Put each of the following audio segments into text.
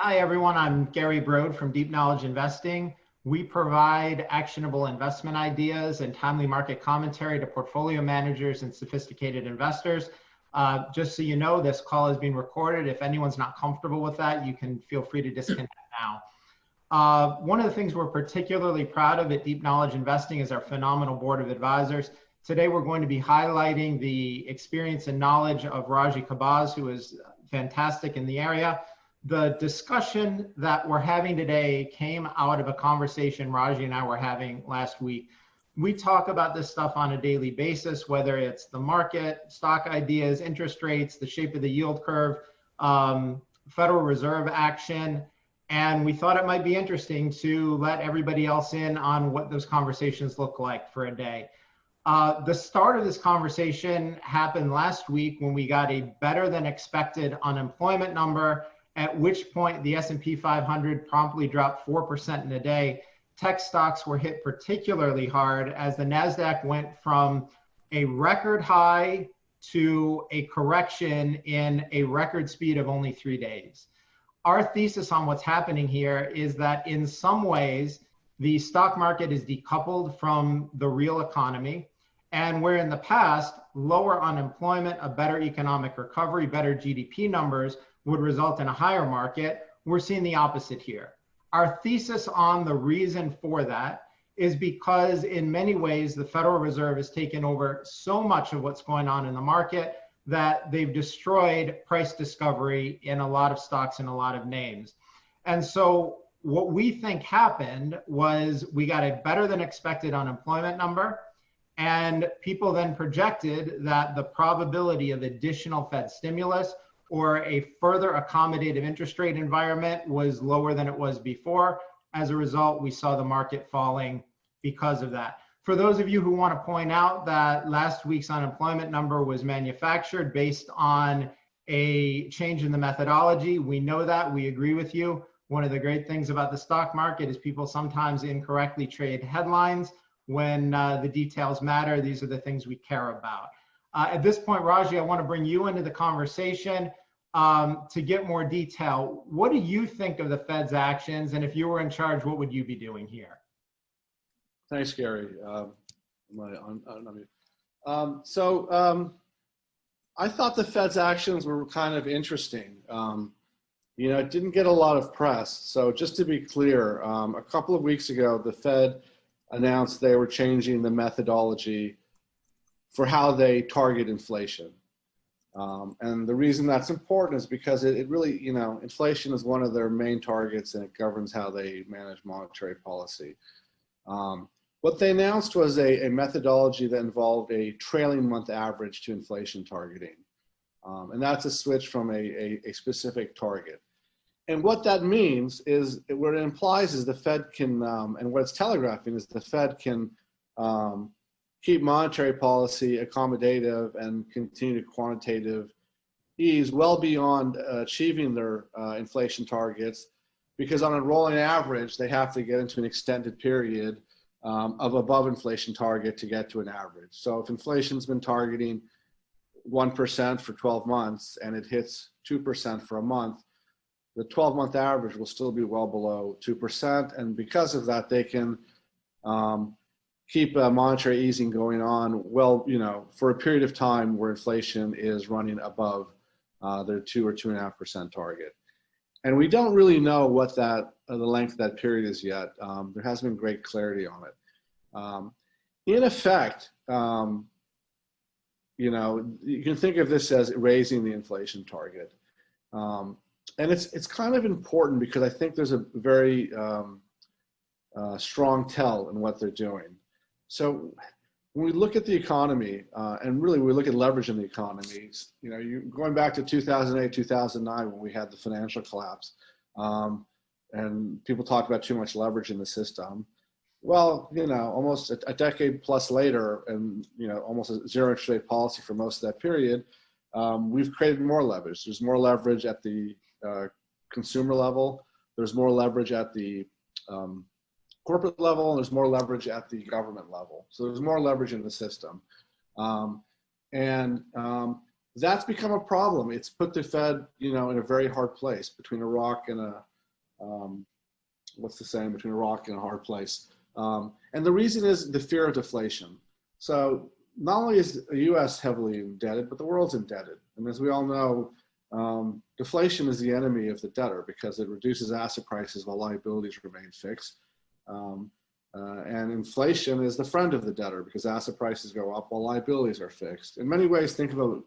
Hi, everyone. I'm Gary Brode from Deep Knowledge Investing. We provide actionable investment ideas and timely market commentary to portfolio managers and sophisticated investors. Just so you know, this call is being recorded. If anyone's not comfortable with that, you can feel free to disconnect now. One of the things we're particularly proud of at Deep Knowledge Investing is our phenomenal board of advisors. Today, we're going to be highlighting the experience and knowledge of Raji Khabbaz, who is fantastic in the area. The discussion that we're having today came out of a conversation Raji and I were having last week. We talk about this stuff on a daily basis, whether it's the market, stock ideas, interest rates, the shape of the yield curve, Federal Reserve action. And we thought it might be interesting to let everybody else in on what those conversations look like for a day. The start of this conversation happened last week when we got a better than expected unemployment number, at which point the S&P 500 promptly dropped 4% in a day. Tech stocks were hit particularly hard as the NASDAQ went from a record high to a correction in a record speed of only 3 days. Our thesis on what's happening here is that in some ways, the stock market is decoupled from the real economy. And where in the past, lower unemployment, a better economic recovery, better GDP numbers would result in a higher market, we're seeing the opposite here. Our thesis on the reason for that is because in many ways, the Federal Reserve has taken over so much of what's going on in the market that they've destroyed price discovery in a lot of stocks and a lot of names. And so what we think happened was we got a better than expected unemployment number, and people then projected that the probability of additional Fed stimulus or a further accommodative interest rate environment was lower than it was before. As a result, we saw the market falling because of that. For those of you who want to point out that last week's unemployment number was manufactured based on a change in the methodology, we know that, we agree with you. One of the great things about the stock market is people sometimes incorrectly trade headlines when the details matter. These are the things we care about. At this point, Raji, I want to bring you into the conversation to get more detail. What do you think of the Fed's actions? And if you were in charge, what would you be doing here? Thanks, Gary. I thought the Fed's actions were kind of interesting. It didn't get a lot of press. So just to be clear, a couple of weeks ago, the Fed announced they were changing the methodology for how they target inflation. And the reason that's important is because it really, inflation is one of their main targets and it governs how they manage monetary policy. What they announced was a methodology that involved a trailing month average to inflation targeting. And that's a switch from a specific target. And what that means is, what it implies is the Fed can, and what it's telegraphing is the Fed can keep monetary policy accommodative and continue quantitative ease well beyond achieving their inflation targets, because on a rolling average, they have to get into an extended period of above inflation target to get to an average. So if inflation's been targeting 1% for 12 months and it hits 2% for a month, the 12-month average will still be well below 2%. And because of that, they can keep monetary easing going on for a period of time where inflation is running above their 2 or 2.5% target. And we don't really know what the length of that period is yet. There hasn't been great clarity on it. In effect, you can think of this as raising the inflation target. And it's kind of important because I think there's a very strong tell in what they're doing. So when we look at the economy, and really we look at leverage in the economy, going back to 2008, 2009 when we had the financial collapse, and people talk about too much leverage in the system. Well, almost a decade plus later, and almost a zero interest rate policy for most of that period, we've created more leverage. There's more leverage at the consumer level. There's more leverage at the corporate level, and there's more leverage at the government level. So there's more leverage in the system. That's become a problem. It's put the Fed, in a very hard place between a rock and what's the saying, between a rock and a hard place. And the reason is the fear of deflation. So not only is the US heavily indebted, but the world's indebted. And as we all know, deflation is the enemy of the debtor because it reduces asset prices while liabilities remain fixed. And inflation is the friend of the debtor because asset prices go up while liabilities are fixed. In many ways, think of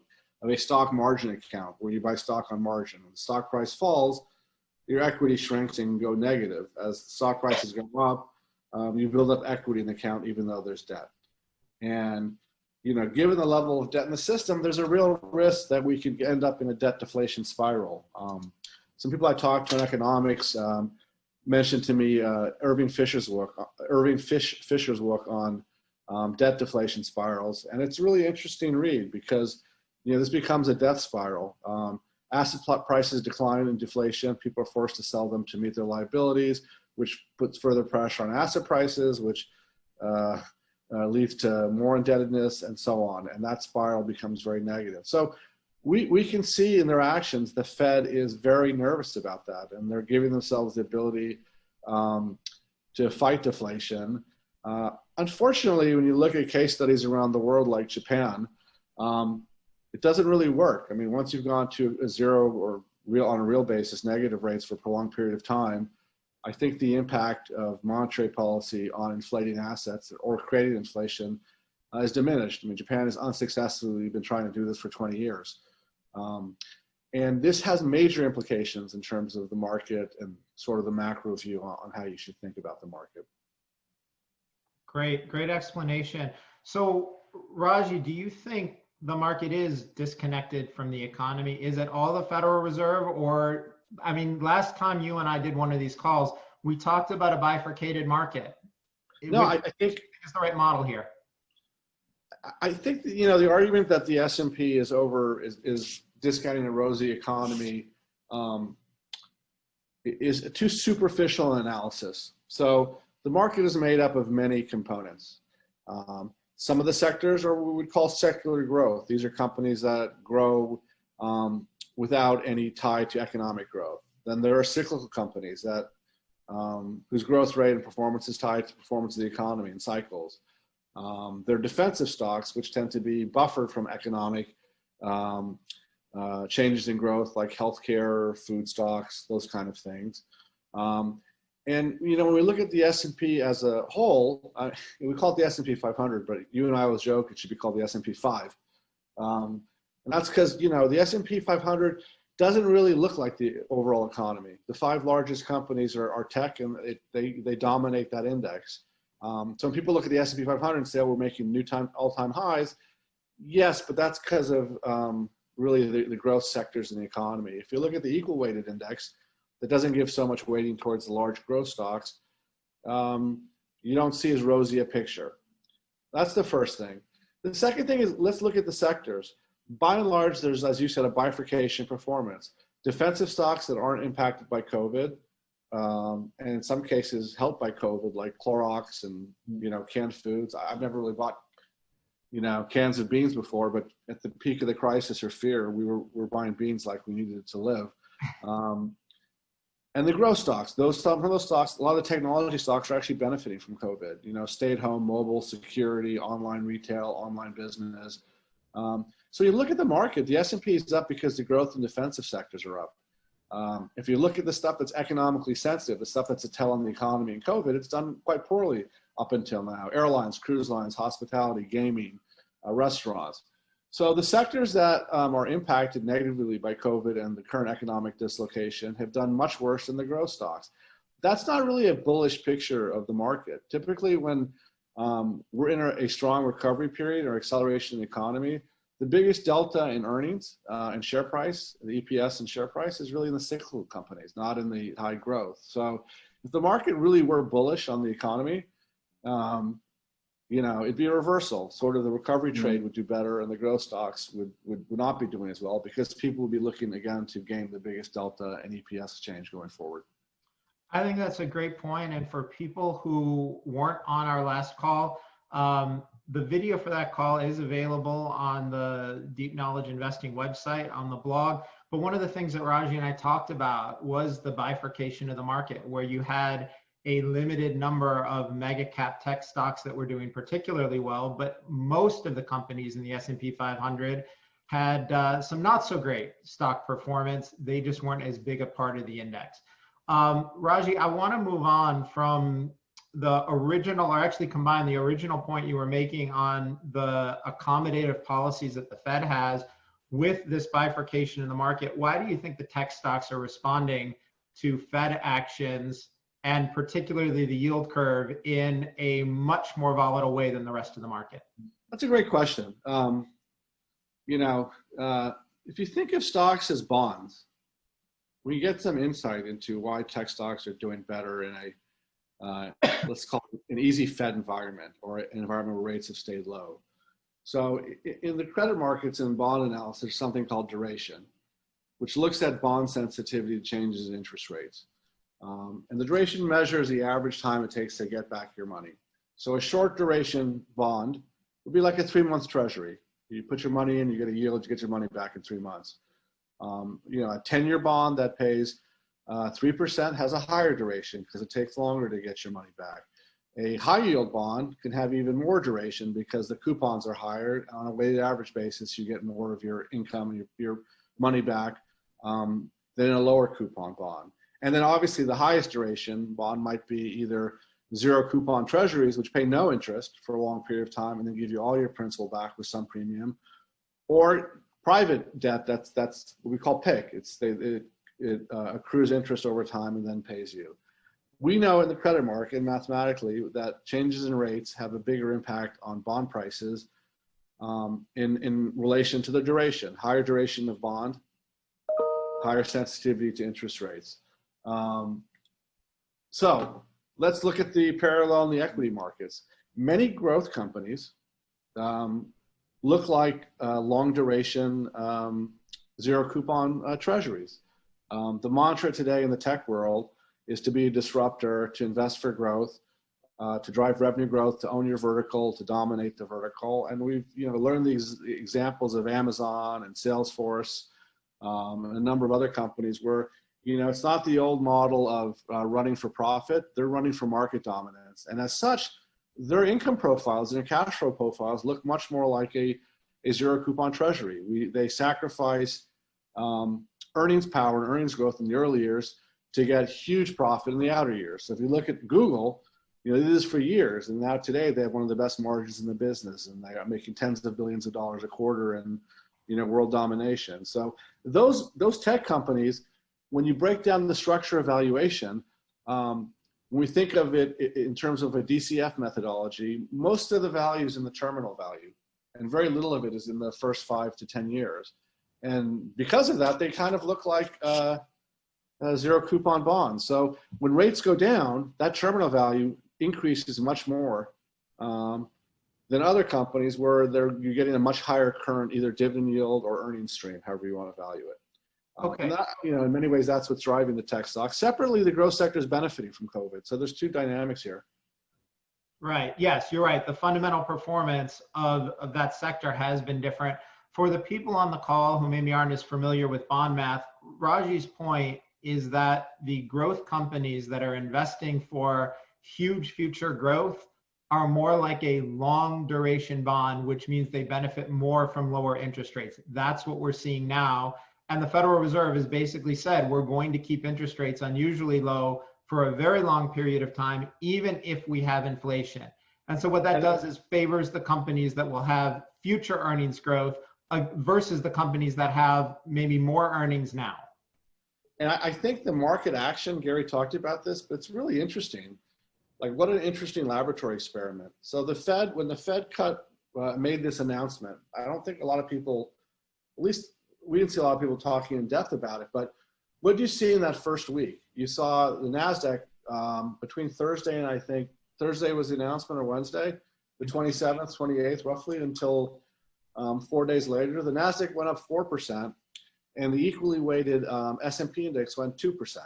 a stock margin account where you buy stock on margin. When the stock price falls, your equity shrinks and go negative. As the stock prices go up, you build up equity in the account even though there's debt. And given the level of debt in the system, there's a real risk that we could end up in a debt deflation spiral. Some people I talked to in economics mentioned to me Irving Fisher's work on debt deflation spirals, and it's a really interesting read because this becomes a death spiral. Asset prices decline in deflation. People are forced to sell them to meet their liabilities, which puts further pressure on asset prices, which leads to more indebtedness and so on. And that spiral becomes very negative. So we can see in their actions, the Fed is very nervous about that. And they're giving themselves the ability to fight deflation. Unfortunately, when you look at case studies around the world like Japan, it doesn't really work. I mean, once you've gone to a zero or on a real basis, negative rates for a prolonged period of time, I think the impact of monetary policy on inflating assets or creating inflation is diminished. I mean, Japan has unsuccessfully been trying to do this for 20 years. And this has major implications in terms of the market and sort of the macro view on how you should think about the market. Great explanation. So, Raji, do you think the market is disconnected from the economy? Is it all the Federal Reserve? Or, I mean, last time you and I did one of these calls, we talked about a bifurcated market. I think it's the right model here. I think the argument that the S&P is discounting a rosy economy is a too superficial an analysis. So the market is made up of many components. Some of the sectors are what we would call secular growth. These are companies that grow without any tie to economic growth. Then there are cyclical companies that whose growth rate and performance is tied to performance of the economy and cycles. There are defensive stocks, which tend to be buffered from economic changes in growth, like healthcare, food stocks, those kind of things. And when we look at the S&P as a whole, we call it the S&P 500, but you and I always joke it should be called the S&P 5. And that's because the S&P 500 doesn't really look like the overall economy. The 5 largest companies are tech, and they dominate that index. So when people look at the S&P 500 and say, oh, we're making new all-time highs, yes, but that's because of really the growth sectors in the economy. If you look at the equal weighted index, that doesn't give so much weighting towards the large growth stocks, you don't see as rosy a picture. That's the first thing. The second thing is, let's look at the sectors. By and large, there's, as you said, a bifurcation performance. Defensive stocks that aren't impacted by COVID, and in some cases helped by COVID, like Clorox and canned foods. I've never really bought cans of beans before, but at the peak of the crisis or fear, we were buying beans like we needed to live. And the growth stocks, some of those stocks, a lot of the technology stocks are actually benefiting from COVID. Stay at home, mobile, security, online retail, online business. So you look at the market, the S&P is up because the growth in defensive sectors are up. If you look at the stuff that's economically sensitive, the stuff that's a tell on the economy and COVID, it's done quite poorly up until now. Airlines, cruise lines, hospitality, gaming, restaurants. So the sectors that are impacted negatively by COVID and the current economic dislocation have done much worse than the growth stocks. That's not really a bullish picture of the market. Typically when we're in a strong recovery period or acceleration in the economy, the biggest delta in earnings and share price, the EPS and share price, is really in the cyclical companies, not in the high growth. So if the market really were bullish on the economy, it'd be a reversal. Sort of the recovery trade would do better and the growth stocks would not be doing as well because people would be looking again to gain the biggest delta and EPS change going forward. I think that's a great point. And for people who weren't on our last call, the video for that call is available on the Deep Knowledge Investing website on the blog. But one of the things that Raji and I talked about was the bifurcation of the market, where you had a limited number of mega cap tech stocks that were doing particularly well, but most of the companies in the S&P 500 had some not so great stock performance. They just weren't as big a part of the index. Raji, I want to move on from the original, or actually combine the original point you were making on the accommodative policies that the Fed has with this bifurcation in the market. Why do you think the tech stocks are responding to Fed actions, and particularly the yield curve, in a much more volatile way than the rest of the market? That's a great question. If you think of stocks as bonds, we get some insight into why tech stocks are doing better in a, let's call it an easy Fed environment, or an environment where rates have stayed low. So in the credit markets and bond analysis, there's something called duration, which looks at bond sensitivity to changes in interest rates. And the duration measures the average time it takes to get back your money. So a short duration bond would be like a 3-month treasury. You put your money in, you get a yield, you get your money back in 3 months. A 10-year bond that pays 3% has a higher duration because it takes longer to get your money back. A high yield bond can have even more duration because the coupons are higher. On a weighted average basis, you get more of your income and your money back than a lower coupon bond. And then obviously the highest duration bond might be either zero coupon treasuries, which pay no interest for a long period of time and then give you all your principal back with some premium, or private debt that's what we call PIK. It accrues interest over time and then pays you. We know in the credit market mathematically that changes in rates have a bigger impact on bond prices in relation to the duration. Higher duration of bond, higher sensitivity to interest rates. So let's look at the parallel in the equity markets. Many growth companies look like long duration, zero coupon treasuries. The mantra today in the tech world is to be a disruptor, to invest for growth, to drive revenue growth, to own your vertical, to dominate the vertical. And we've learned these examples of Amazon and Salesforce and a number of other companies where it's not the old model of running for profit. They're running for market dominance. And as such, their income profiles and their cash flow profiles look much more like a zero coupon treasury. They sacrifice earnings power and earnings growth in the early years to get huge profit in the outer years. So if you look at Google, they did this for years, and now today they have one of the best margins in the business, and they are making tens of billions of dollars a quarter in world domination. So those tech companies, when you break down the structure of valuation, when we think of it in terms of a DCF methodology, most of the value is in the terminal value, and very little of it is in the first 5 to 10 years. And because of that, they kind of look like zero coupon bonds. So when rates go down, that terminal value increases much more than other companies where you're getting a much higher current either dividend yield or earnings stream, however you want to value it. Okay. And that, in many ways, that's what's driving the tech stocks. Separately, the growth sector is benefiting from COVID. So there's two dynamics here. Right. Yes, you're right. The fundamental performance of that sector has been different. For the people on the call who maybe aren't as familiar with bond math, Raji's point is that the growth companies that are investing for huge future growth are more like a long duration bond, which means they benefit more from lower interest rates. That's what we're seeing now. And the Federal Reserve has basically said, we're going to keep interest rates unusually low for a very long period of time, even if we have inflation. And so what that does is favors the companies that will have future earnings growth versus the companies that have maybe more earnings now. And I think the market action, Gary talked about this, but it's really interesting. Like, what an interesting laboratory experiment. So the Fed, when the Fed made this announcement, I don't think a lot of people, at least we didn't see a lot of people talking in depth about it, but what did you see in that first week? You saw the NASDAQ between Thursday and I think Thursday was the announcement, or Wednesday, the 27th, 28th, roughly, until 4 days later, the NASDAQ went up 4%, and the equally weighted S&P index went 2%.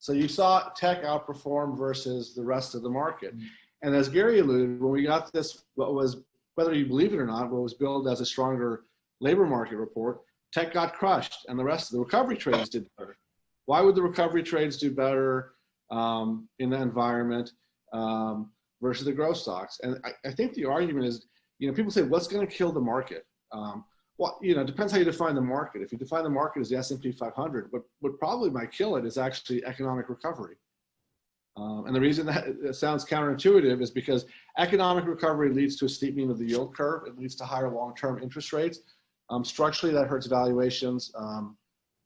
So you saw tech outperform versus the rest of the market. Mm-hmm. And as Gary alluded, when we got this, what was, whether you believe it or not, what was billed as a stronger labor market report, tech got crushed, and the rest of the recovery trades did better. Why would the recovery trades do better in that environment versus the growth stocks? And I think the argument is, people say, what's going to kill the market? Well, it depends how you define the market. If you define the market as the S&P 500, what probably might kill it is actually economic recovery. And the reason that it sounds counterintuitive is because economic recovery leads to a steepening of the yield curve. It leads to higher long-term interest rates. Structurally, that hurts valuations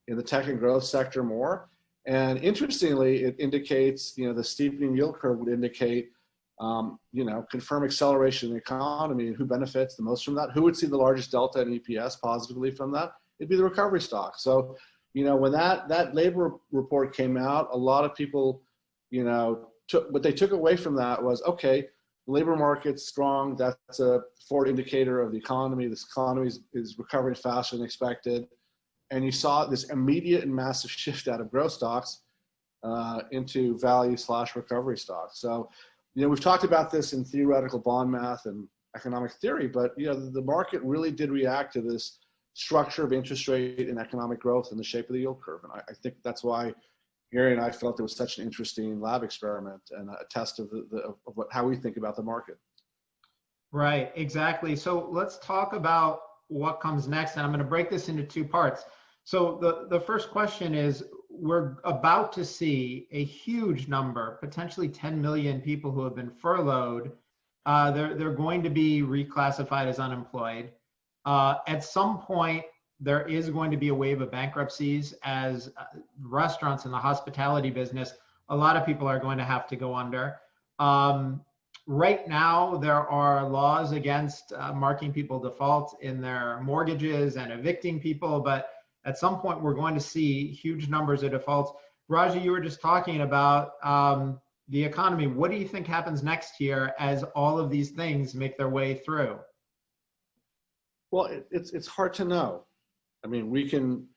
in the tech and growth sector more. And interestingly, it indicates, the steepening yield curve would indicate, confirm acceleration in the economy, and who benefits the most from that? Who would see the largest delta in EPS positively from that? It'd be the recovery stock. So, when that labor report came out, a lot of people, what they took away from that was, okay, labor market's strong. That's a forward indicator of the economy. This economy is recovering faster than expected. And you saw this immediate and massive shift out of growth stocks into value/recovery stocks. So, we've talked about this in theoretical bond math and economic theory, but the market really did react to this structure of interest rate and economic growth and the shape of the yield curve. And I think that's why Gary and I felt it was such an interesting lab experiment and a test of how we think about the market. Right, exactly. So let's talk about what comes next. And I'm going to break this into two parts. So the first question is, we're about to see a huge number, potentially 10 million people who have been furloughed. They're going to be reclassified as unemployed. At some point, there is going to be a wave of bankruptcies as restaurants in the hospitality business, a lot of people are going to have to go under. Right now, there are laws against marking people default in their mortgages and evicting people, but at some point, we're going to see huge numbers of defaults. Raji, you were just talking about the economy. What do you think happens next year as all of these things make their way through? Well, it's hard to know. I mean, we can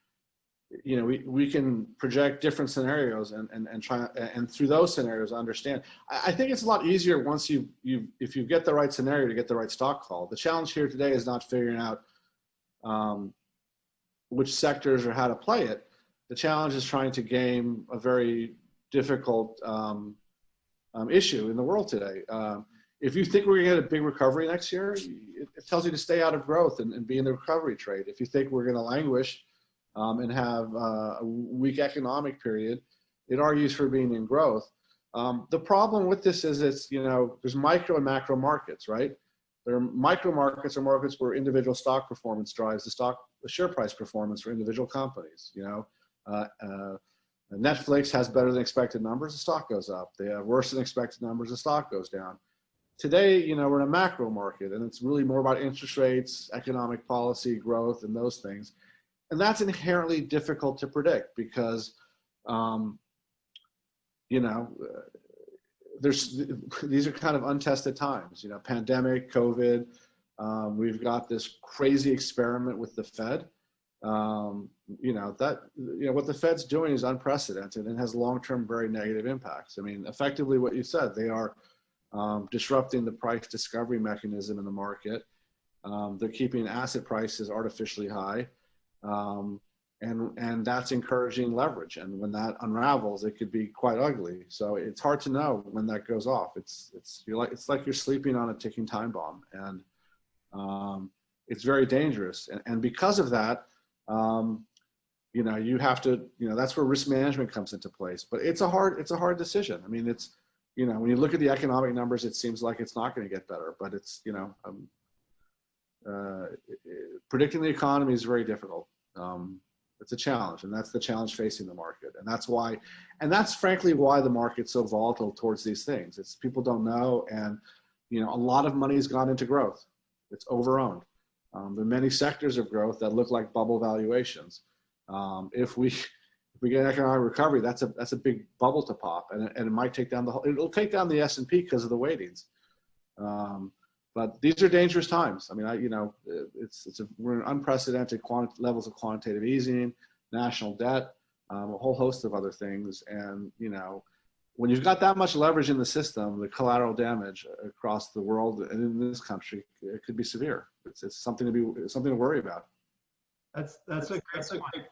project different scenarios and try and through those scenarios understand. I think it's a lot easier once if you get the right scenario to get the right stock call. The challenge here today is not figuring out which sectors or how to play it. The challenge is trying to game a very difficult issue in the world today. If you think we're going to get a big recovery next year, it tells you to stay out of growth and be in the recovery trade. If you think we're going to languish and have a weak economic period, it argues for being in growth. The problem with this is there's micro and macro markets, right? There are micro markets or markets where individual stock performance drives the share price performance for individual companies. Netflix has better than expected numbers, the stock goes up. They have worse than expected numbers, the stock goes down. Today, we're in a macro market, and it's really more about interest rates, economic policy, growth, and those things. And that's inherently difficult to predict because, these are kind of untested times. Pandemic, COVID. We've got this crazy experiment with the Fed. What the Fed's doing is unprecedented and has long-term very negative impacts. I mean, effectively, what you said, they are disrupting the price discovery mechanism in the market. They're keeping asset prices artificially high, and that's encouraging leverage. And when that unravels, it could be quite ugly. So it's hard to know when that goes off. It's like you're sleeping on a ticking time bomb, and it's very dangerous. And because of that, you have to, that's where risk management comes into place. But it's a hard decision. I mean, when you look at the economic numbers, it seems like it's not going to get better, but it's, predicting the economy is very difficult. It's a challenge, and that's the challenge facing the market. And that's frankly why the market's so volatile towards these things. It's people don't know. And, a lot of money has gone into growth. It's overowned. There are many sectors of growth that look like bubble valuations. If we get an economic recovery, that's a big bubble to pop, and it might take down it'll take down the S&P because of the weightings. But these are dangerous times. I mean, we're in unprecedented levels of quantitative easing, national debt, a whole host of other things. And, when you've got that much leverage in the system, the collateral damage across the world and in this country, it could be severe. It's something to worry about. That's a great point.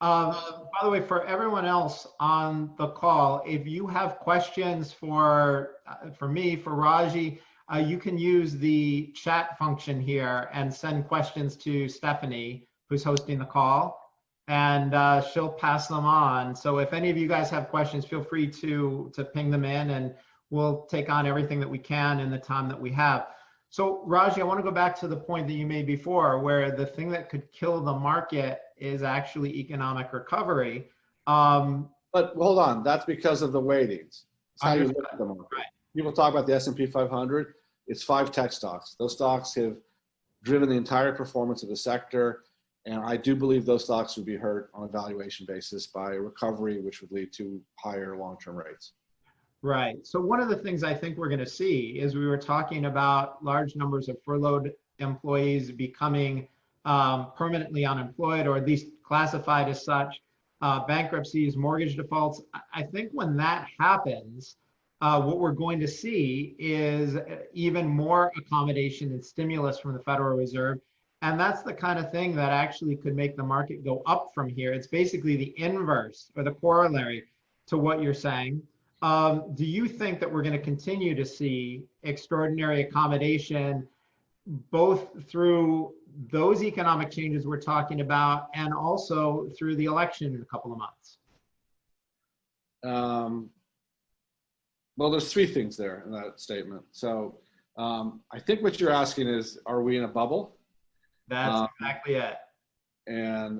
By the way, for everyone else on the call, if you have questions for me, for Raji, you can use the chat function here and send questions to Stephanie, who's hosting the call, and she'll pass them on. So if any of you guys have questions, feel free to ping them in, and we'll take on everything that we can in the time that we have. So Raji, I want to go back to the point that you made before, where the thing that could kill the market is actually economic recovery. But hold on, that's because of the weightings. It's how you look at the market. Right. People talk about the S&P 500. It's 5 tech stocks. Those stocks have driven the entire performance of the sector, and I do believe those stocks would be hurt on a valuation basis by a recovery, which would lead to higher long-term rates. Right. So one of the things I think we're going to see is we were talking about large numbers of furloughed employees becoming permanently unemployed, or at least classified as such, bankruptcies, mortgage defaults. I think when that happens, what we're going to see is even more accommodation and stimulus from the Federal Reserve. And that's the kind of thing that actually could make the market go up from here. It's basically the inverse or the corollary to what you're saying. Do you think that we're going to continue to see extraordinary accommodation, both through those economic changes we're talking about and also through the election in a couple of months? Well, there's 3 things there in that statement. So I think what you're asking is, are we in a bubble? That's exactly it. And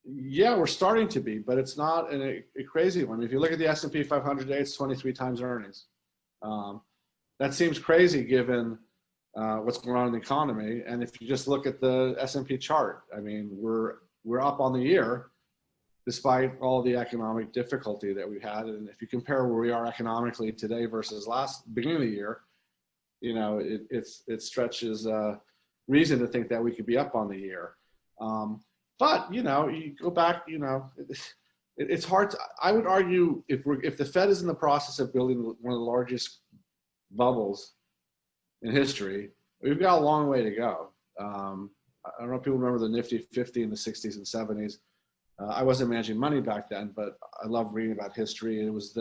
yeah, we're starting to be, but it's not a crazy one. If you look at the S&P 500 today, it's 23 times earnings. That seems crazy given what's going on in the economy. And if you just look at the S&P chart, I mean, we're up on the year despite all the economic difficulty that we've had. And if you compare where we are economically today versus beginning of the year, you know, it stretches reason to think that we could be up on the year. But, you know, you go back, you know, it's hard to, I would argue if the Fed is in the process of building one of the largest bubbles in history, we've got a long way to go. I don't know if people remember the Nifty 50 in the 60s and 70s. I wasn't managing money back then, but I love reading about history. It was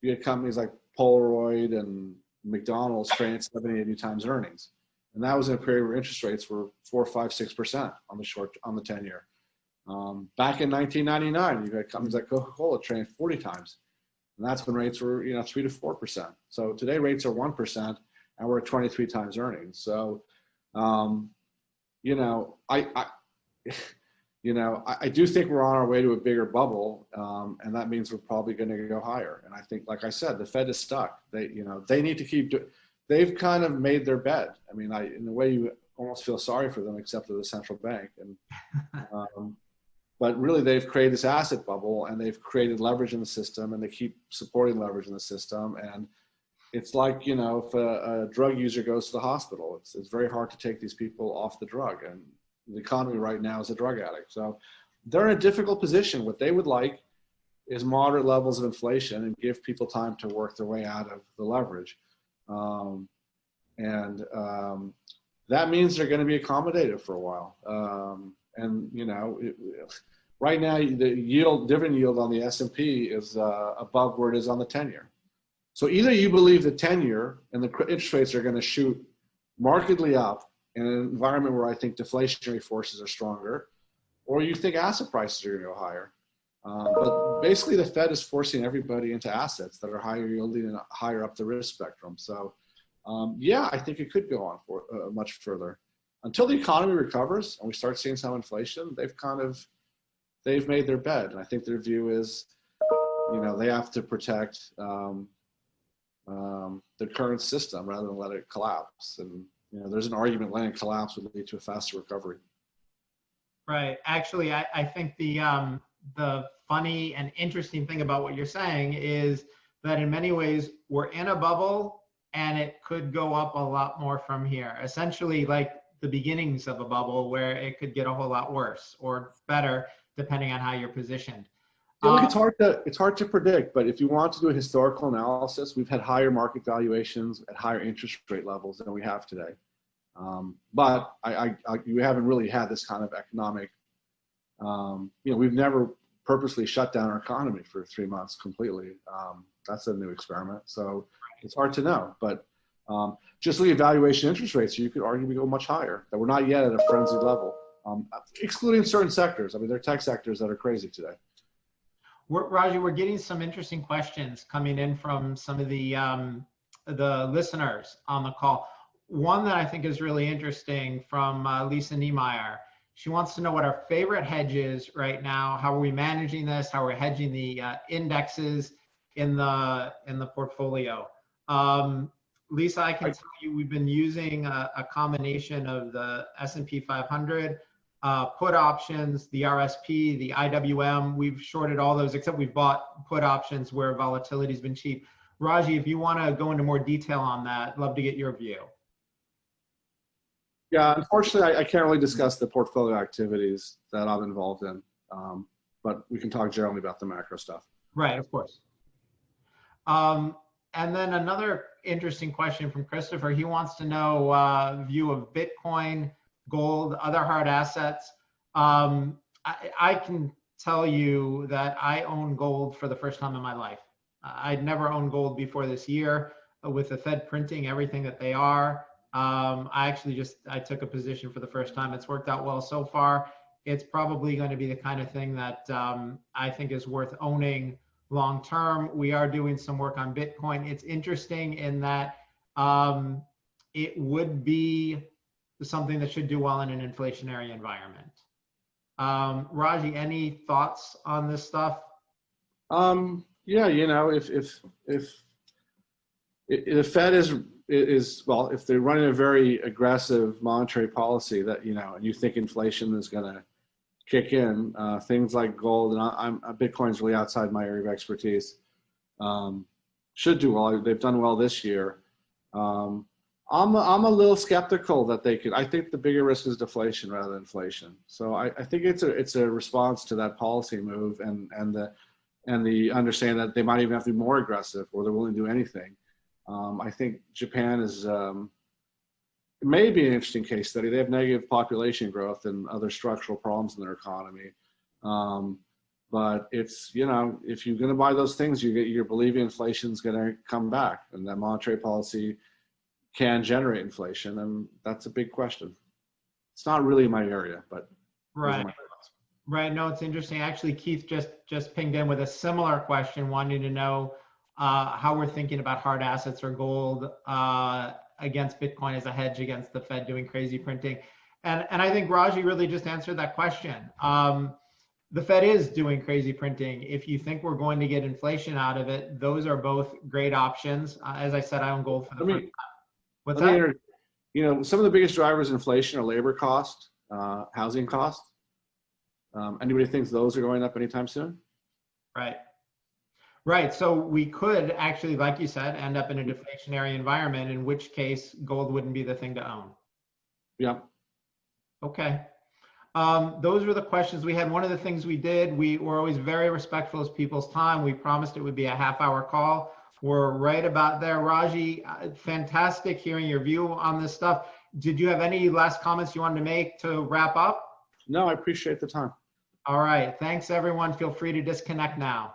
you had companies like Polaroid and McDonald's trading 70, 80 times earnings. And that was in a period where interest rates were 4, 5, 6% on the 10-year. Back in 1999, you had companies like Coca-Cola trading 40 times. And that's when rates were, you know, 3 to 4%. So today rates are 1% and we're at 23 times earnings. So, you know, I do think we're on our way to a bigger bubble, and that means we're probably going to go higher. And I think, like I said, the Fed is stuck. They need to keep they've kind of made their bed. I mean, in a way, you almost feel sorry for them, except for the central bank. And but really, they've created this asset bubble, and they've created leverage in the system, and they keep supporting leverage in the system. And it's like, you know, if a drug user goes to the hospital, it's very hard to take these people off the drug. And the economy right now is a drug addict. So they're in a difficult position. What they would like is moderate levels of inflation and give people time to work their way out of the leverage. That means they're going to be accommodated for a while. And, you know, right now the dividend yield on the S&P is above where it is on the 10-year. So either you believe the 10-year and the interest rates are going to shoot markedly up in an environment where I think deflationary forces are stronger, or you think asset prices are going to go higher. But basically the Fed is forcing everybody into assets that are higher yielding and higher up the risk spectrum. So yeah, I think it could go on for much further. Until the economy recovers and we start seeing some inflation, they've made their bed. And I think their view is, you know, they have to protect the current system rather than let it collapse. And, you know, there's an argument letting it collapse would lead to a faster recovery. Right. Actually, I think the funny and interesting thing about what you're saying is that in many ways we're in a bubble and it could go up a lot more from here. Essentially like the beginnings of a bubble where it could get a whole lot worse or better depending on how you're positioned. Yeah, look, it's hard to predict, but if you want to do a historical analysis, we've had higher market valuations at higher interest rate levels than we have today. But you haven't really had this kind of economic, we've never purposely shut down our economy for 3 months completely. That's a new experiment. So it's hard to know, but just the evaluation interest rates, you could arguably go much higher, that we're not yet at a frenzied level, excluding certain sectors. I mean, there are tech sectors that are crazy today. Raji, we're getting some interesting questions coming in from some of the listeners on the call. One that I think is really interesting from Lisa Niemeyer. She wants to know what our favorite hedge is right now. How are we managing this? How are we hedging the indexes in the portfolio? Lisa, I can tell you we've been using a combination of the S&P 500, put options, the RSP, the IWM. We've shorted all those, except we've bought put options where volatility's been cheap. Raji, if you want to go into more detail on that, I'd love to get your view. Yeah, unfortunately, I can't really discuss the portfolio activities that I'm involved in, but we can talk generally about the macro stuff. Right, of course. And then another interesting question from Christopher. He wants to know view of Bitcoin, gold, other hard assets. I can tell you that I own gold for the first time in my life. I'd never owned gold before this year. With the Fed printing everything that they are, I took a position for the first time. It's worked out well so far. It's probably going to be the kind of thing that I think is worth owning long term. We are doing some work on Bitcoin. It's interesting in that it would be something that should do well in an inflationary environment. Raji, any thoughts on this stuff? Yeah, if the Fed if they're running a very aggressive monetary policy that, and you think inflation is going to kick in, things like gold, and Bitcoin's really outside my area of expertise, should do well. They've done well this year. I'm a little skeptical that they could. I think the bigger risk is deflation rather than inflation. So I think it's a response to that policy move and the understanding that they might even have to be more aggressive or they're willing to do anything. I think Japan is may be an interesting case study. They have negative population growth and other structural problems in their economy. But it's, if you're going to buy those things, you're believing inflation is going to come back, and that monetary policy can generate inflation, and that's a big question. It's not really my area, but right. Right. No, it's interesting. Actually, Keith just pinged in with a similar question, wanting to know how we're thinking about hard assets or gold against Bitcoin as a hedge against the Fed doing crazy printing. And I think Raji really just answered that question. The Fed is doing crazy printing. If you think we're going to get inflation out of it, those are both great options. As I said, I own gold for the first time. What's that? Some of the biggest drivers of inflation are labor cost, housing cost. Anybody thinks those are going up anytime soon? Right. Right. So we could actually, like you said, end up in a deflationary environment, in which case gold wouldn't be the thing to own. Yeah. Okay. Those were the questions we had. One of the things we did, we were always very respectful of people's time. We promised it would be a half-hour call. We're right about there. Raji, fantastic hearing your view on this stuff. Did you have any last comments you wanted to make to wrap up? No, I appreciate the time. All right. Thanks, everyone. Feel free to disconnect now.